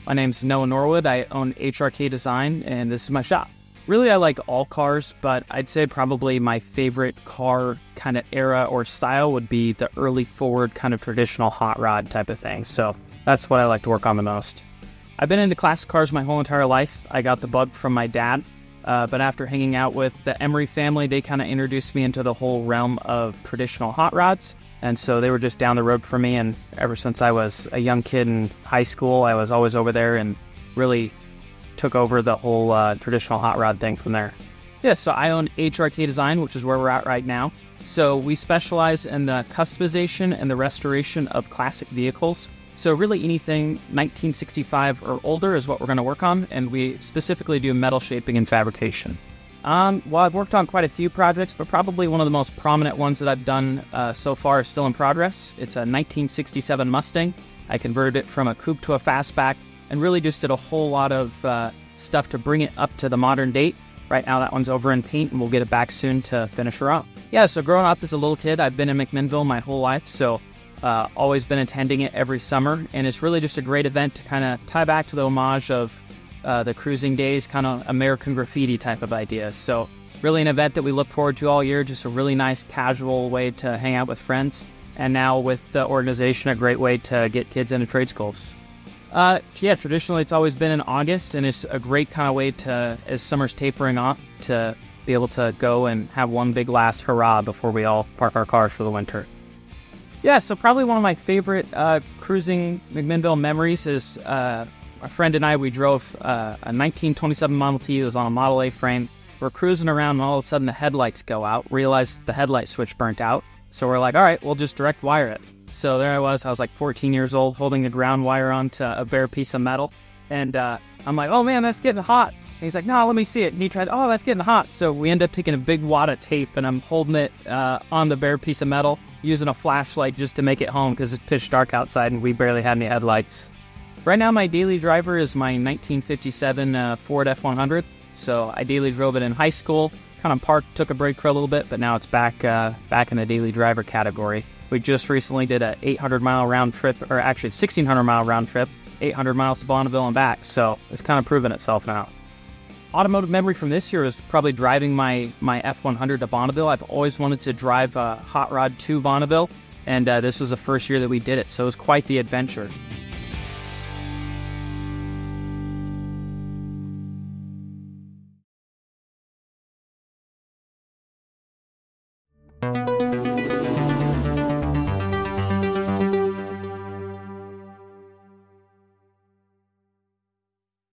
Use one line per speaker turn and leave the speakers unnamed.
My name's Noah Norwood. I own HRK Design, and this is my shop. Really, I like all cars, but I'd say probably my favorite car kind of era or style would be the early Ford kind of traditional hot rod type of thing. So that's what I like to work on the most. I've been into classic cars my whole entire life. I got the bug from my dad, but after hanging out with the Emery family, they kind of introduced me into the whole realm of traditional hot rods. And so they were just down the road for me, and ever since I was a young kid in high school, I was always over there and really took over the whole traditional hot rod thing from there. Yeah, so I own HRK Design, which is where we're at right now. So we specialize in the customization and the restoration of classic vehicles. So really anything 1965 or older is what we're going to work on, and we specifically do metal shaping and fabrication. Well, I've worked on quite a few projects, but probably one of the most prominent ones that I've done so far is still in progress. It's a 1967 Mustang. I converted it from a coupe to a fastback, and really just did a whole lot of stuff to bring it up to the modern date. Right now that one's over in paint, and we'll get it back soon to finish her up. Yeah, so growing up as a little kid, I've been in McMinnville my whole life, so always been attending it every summer, and it's really just a great event to kind of tie back to the homage of the cruising days, kind of American graffiti type of idea. So really an event that we look forward to all year, just a really nice casual way to hang out with friends, and now with the organization, a great way to get kids into trade schools. Yeah, traditionally it's always been in August, and it's a great kind of way to, as summer's tapering off, to be able to go and have one big last hurrah before we all park our cars for the winter. Yeah, so probably one of my favorite Cruising McMinnville memories is a friend and I, we drove a 1927 Model T. It was on a Model A frame. We're cruising around, and all of a sudden the headlights go out. Realized the headlight switch burnt out. So we're like, all right, we'll just direct wire it. So there I was like 14 years old, holding the ground wire onto a bare piece of metal. And I'm like, oh man, that's getting hot. And he's like, no, let me see it. And he tried, oh, that's getting hot. So we end up taking a big wad of tape, and I'm holding it on the bare piece of metal, using a flashlight just to make it home because it's pitch dark outside and we barely had any headlights. Right now, my daily driver is my 1957 Ford F100. So I daily drove it in high school, kind of parked, took a break for a little bit, but now it's back in the daily driver category. We just recently did a 800-mile round trip, or actually 1,600-mile round trip, 800 miles to Bonneville and back, so it's kind of proven itself now. Automotive memory from this year is probably driving my F100 to Bonneville. I've always wanted to drive a hot rod to Bonneville, and this was the first year that we did it, so it was quite the adventure.